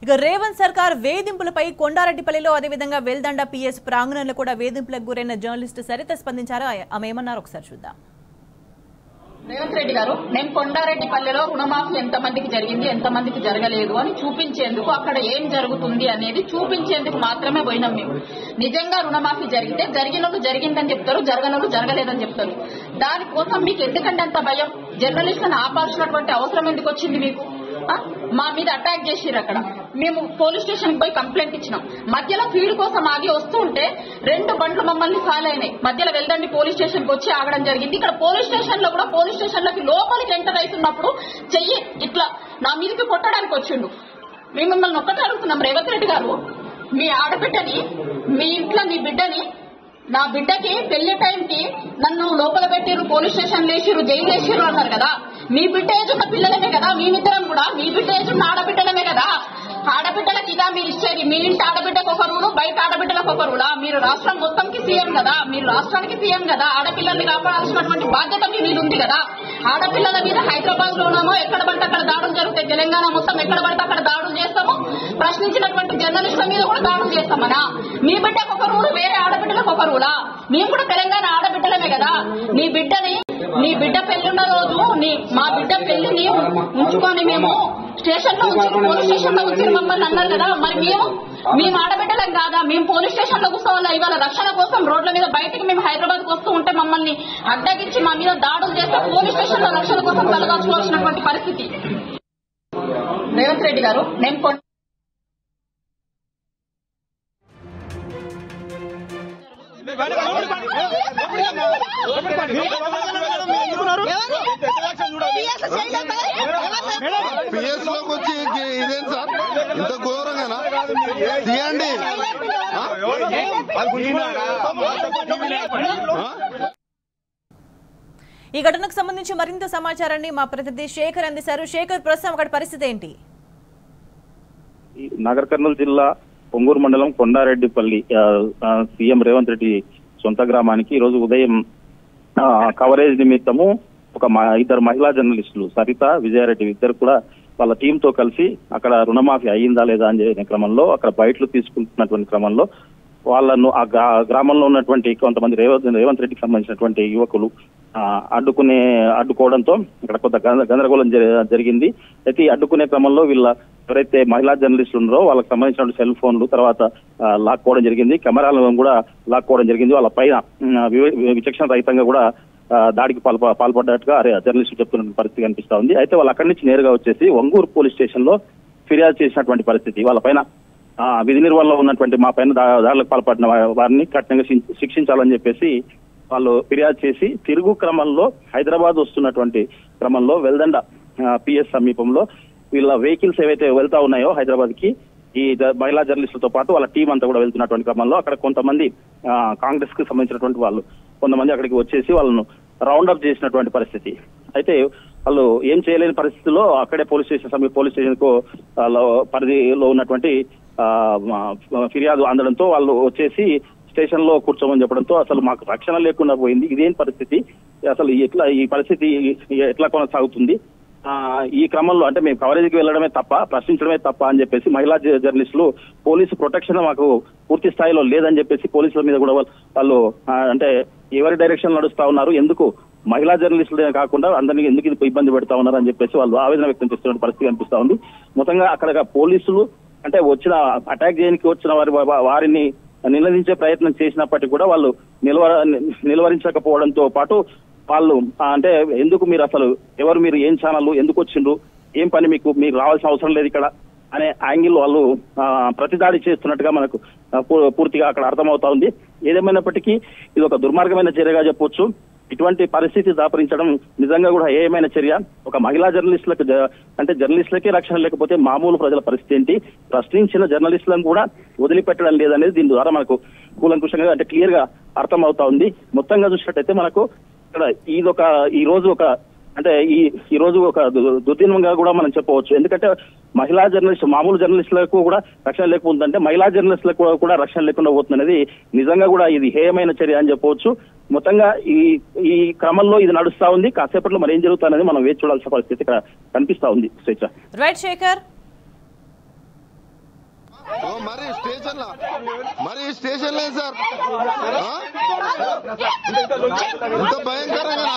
ఇక రేవంత్ సర్కార్ వేధింపులపై కొండారెడ్డిపల్లిలో అదేవిధంగా వెల్దండ పిఎస్ ప్రాంగణంలో కూడా వేధింపులకు గురైన జర్నలిస్ట్ సరిత స్పందించారు. ఆమె ఏమన్నారు ఒకసారి చూద్దాం. రేవంత్ రెడ్డి గారు, నేను కొండారెడ్డిపల్లిలో రుణమాఫీ ఎంతమందికి జరిగింది ఎంతమందికి జరగలేదు అని చూపించేందుకు, అక్కడ ఏం జరుగుతుంది అనేది చూపించేందుకు మాత్రమే పోయినాం. మేము నిజంగా రుణమాఫీ జరిగితే జరిగినోళ్ళు జరిగిందని చెప్తారు, జరగనోళ్ళు జరగలేదని చెప్తారు. దానికోసం మీకు ఎందుకంటే అంత భయం? జర్నలిస్టులను ఆపాల్సినటువంటి అవసరం ఎందుకు వచ్చింది మీకు? మా మీద అటాక్ చేసిర్రు. అక్కడ మేము పోలీస్ స్టేషన్ పోయి కంప్లైంట్ ఇచ్చినాం. మధ్యలో ఫీడ్ కోసం ఆగి వస్తూ ఉంటే 2 బండ్లు మమ్మల్ని ఫాలో అయినాయి. మధ్యలో వెళ్దండి పోలీస్ స్టేషన్ కి వచ్చి ఆగడం జరిగింది. ఇక్కడ పోలీస్ స్టేషన్ లో కూడా పోలీస్ స్టేషన్ లోకి లోపలికి ఎంటర్ అవుతున్నప్పుడు చెయ్యి ఇట్లా నా మీదకి కొట్టడానికి వచ్చిండు. మేము మిమ్మల్ని ఒక్కటే అడుగుతున్నాం, రేవంత్ రెడ్డి గారు, మీ ఆడబిడ్డని, మీ ఇంట్లో మీ బిడ్డని, నా బిడ్డకి పెళ్లి టైంకి నన్ను లోపల పెట్టిరు, పోలీస్ స్టేషన్ వేసిరు, జైలు వేసిరు అన్నారు కదా. మీ బిడ్డ ఏజున్న పిల్లలమే కదా, మేమిద్దరం కూడా మీ బిడ్డ ఏజున్న ఆడబిడ్డలమే కదా. ఆడబిడ్డలకి ఇదా మీరు ఇచ్చేది? మీ ఇంటి ఆడబిడ్డకు ఒక రూలు, బయట ఆడబిడ్డలకు ఒక రూలా? మీరు రాష్ట్రం మొత్తంకి సీఎం కదా, మీరు రాష్ట్రానికి సీఎం కదా. ఆడపిల్లల్ని కాపాడాల్సినటువంటి బాధ్యత మీ మీద ఉంది కదా. ఆడపిల్లల మీద హైదరాబాద్ లోనేమో ఎక్కడ పడితే అక్కడ దాడులు జరుగుతాయి, తెలంగాణ మొత్తం ఎక్కడ పడితే అక్కడ దాడులు చేస్తాము, ప్రశ్నించినటువంటి జర్నలిస్టుల మీద కూడా దాడులు చేస్తామనా? మీ బిడ్డకు ఒక రూలు, వేరే ఆడబిడ్డలకు ఒక రూలా? మేము కూడా తెలంగాణ ఆడబిడ్డలమే కదా. నీ బిడ్డ పెళ్లిన్న రోజు మా బిడ్డ పెళ్లిని ఉంచుకొని మేము స్టేషన్ లో ఉంచి, పోలీస్ స్టేషన్ లో ఉంచి మమ్మల్ని అన్నారు కదా. మరి మేము ఆడబిడ్డలం కాదా? మేము పోలీస్ స్టేషన్ లో కూర్చోవాలా? ఇవాళ రక్షణ కోసం రోడ్ల మీద బయటికి మేము హైదరాబాద్ కు వస్తూ ఉంటే మమ్మల్ని అడ్డగించి మా మీద దాడులు చేస్తే పోలీస్ స్టేషన్ లో రక్షణ కోసం తలదాచుకోవాల్సినటువంటి పరిస్థితి. రేవంత్ రెడ్డి గారు, నేను పిఎస్ లోకి వచ్చి ఇదేం సార్ ఇంత ఘోరంగానా? తీయండి. ఈ ఘటనకు సంబంధించి మరింత సమాచారాన్ని మా ప్రతినిధి శేఖర్ అందిస్తారు. శేఖర్, ప్రస్తుతం అక్కడ పరిస్థితి ఏంటి? నాగర్ కర్నూలు జిల్లా పొంగూరు మండలం కొండారెడ్డిపల్లి సీఎం రేవంత్ రెడ్డి సొంత గ్రామానికి ఈ రోజు ఉదయం కవరేజ్ నిమిత్తము ఒక 2 మహిళా జర్నలిస్టులు సరిత, విజయారెడ్డి ఇద్దరు కూడా వాళ్ళ టీమ్ తో కలిసి అక్కడ రుణమాఫీ అయ్యిందా లేదా అని క్రమంలో, అక్కడ బయటలు తీసుకుంటున్నటువంటి క్రమంలో వాళ్ళను ఆ గ్రామంలో ఉన్నటువంటి కొంతమంది రేవంత్ రెడ్డికి సంబంధించినటువంటి యువకులు అడ్డుకోవడంతో ఇక్కడ కొంత గందరగోళం జరిగింది. అయితే అడ్డుకునే క్రమంలో వీళ్ళ ఎవరైతే మహిళా జర్నలిస్టులు ఉన్నారో వాళ్ళకి సంబంధించిన సెల్ ఫోన్లు తర్వాత లాక్కోవడం జరిగింది, కెమెరాలను కూడా లాక్కోవడం జరిగింది. వాళ్ళ పైన విచక్షణ రహితంగా కూడా దాడికి పాల్పడ్డట్టుగా జర్నలిస్టులు చెప్తున్న పరిస్థితి కనిపిస్తా ఉంది. అయితే వాళ్ళు అక్కడి నుంచి నేరుగా వచ్చేసి ఒంగూరు పోలీస్ స్టేషన్ లో ఫిర్యాదు చేసినటువంటి పరిస్థితి. వాళ్ళ పైన విధి నిర్వహణలో ఉన్నటువంటి మా పైన దాడులకు పాల్పడిన వారిని కఠినంగా శిక్షించాలని చెప్పేసి వాళ్ళు ఫిర్యాదు చేసి తిరుగు క్రమంలో హైదరాబాద్ వస్తున్నటువంటి క్రమంలో వెల్దండ పిఎస్ సమీపంలో వీళ్ళ వెహికల్స్ ఏవైతే వెళ్తా ఉన్నాయో హైదరాబాద్ కి, ఈ మహిళా జర్నలిస్టులతో పాటు వాళ్ళ టీం అంతా కూడా వెళ్తున్నటువంటి క్రమంలో అక్కడ కొంతమంది కాంగ్రెస్ కి సంబంధించినటువంటి వాళ్ళు కొంతమంది అక్కడికి వచ్చేసి వాళ్ళను రౌండప్ చేసినటువంటి పరిస్థితి. అయితే వాళ్ళు ఏం చేయలేని పరిస్థితుల్లో అక్కడే పోలీస్ స్టేషన్ కు పరిధిలో ఉన్నటువంటి ఫిర్యాదు అందడంతో వాళ్ళు వచ్చేసి స్టేషన్ లో కూర్చోమని చెప్పడంతో అసలు మాకు రక్షణ లేకుండా పోయింది. ఇదేం పరిస్థితి, అసలు ఈ పరిస్థితి ఎట్లా కొనసాగుతుంది? ఈ క్రమంలో అంటే మేము కవరేజీకి వెళ్ళడమే తప్ప, ప్రశ్నించడమే తప్ప అని చెప్పేసి మహిళా జర్నలిస్టులు పోలీసు ప్రొటెక్షన్ మాకు పూర్తి స్థాయిలో లేదని చెప్పేసి పోలీసుల మీద కూడా వాళ్ళు అంటే ఎవరి డైరెక్షన్ నడుస్తా ఉన్నారు, ఎందుకు మహిళా జర్నలిస్టులే కాకుండా అందరినీ ఎందుకు ఇబ్బంది పెడతా ఉన్నారు అని చెప్పేసి వాళ్ళు ఆవేదన వ్యక్తం చేస్తున్న పరిస్థితి కనిపిస్తా ఉంది. మొత్తంగా అక్కడ పోలీసులు అంటే అటాక్ చేయడానికి వచ్చిన వారిని నిలదించే ప్రయత్నం చేసినప్పటికీ కూడా వాళ్ళు నిలువరించకపోవడంతో పాటు వాళ్ళు అంటే ఎందుకు మీరు అసలు ఎవరు, మీరు ఏం ఛానల్, ఎందుకు వచ్చిండ్రు, ఏం పని మీరు రావాల్సిన అవసరం లేదు ఇక్కడ అనే యాంగిల్ వాళ్ళు ప్రతిదాడి చేస్తున్నట్టుగా మనకు పూర్తిగా అక్కడ అర్థమవుతా ఉంది. ఏదేమైనప్పటికీ ఇది ఒక దుర్మార్గమైన చర్యగా చెప్పొచ్చు. ఇటువంటి పరిస్థితి దాపరించడం నిజంగా కూడా ఏమైనా చర్య? ఒక మహిళా జర్నలిస్టులకు అంటే జర్నలిస్టులకే రక్షణ లేకపోతే మామూలు ప్రజల పరిస్థితి ఏంటి? ప్రశ్నించిన జర్నలిస్టులను కూడా వదిలిపెట్టడం లేదనేది దీని ద్వారా మనకు కూలంకుషంగా అంటే క్లియర్ గా అర్థం అవుతా ఉంది. మొత్తంగా చూసినట్టయితే మనకు ఇక్కడ ఈ రోజు ఒక అంటే ఈ రోజు ఒక దుర్దినంగా కూడా మనం చెప్పవచ్చు. ఎందుకంటే మహిళా జర్నలిస్ట్ మామూలు జర్నలిస్టులకు కూడా రక్షణ లేకపోతుందంటే మహిళా జర్నలిస్టులకు కూడా రక్షణ లేకుండా పోతుంది అనేది నిజంగా కూడా ఇది హేయమైన చర్య అని చెప్పవచ్చు. మొత్తంగా ఈ క్రమంలో ఇది నడుస్తా ఉంది. కాసేపట్లో మరి ఏం జరుగుతుందనేది మనం వేచి చూడాల్సిన పరిస్థితి ఇక్కడ కనిపిస్తా ఉంది. స్వేచ్ఛ. రైట్ శేఖర్. మరి స్టేషన్ లేదు సార్, ఇంత భయంకరంగా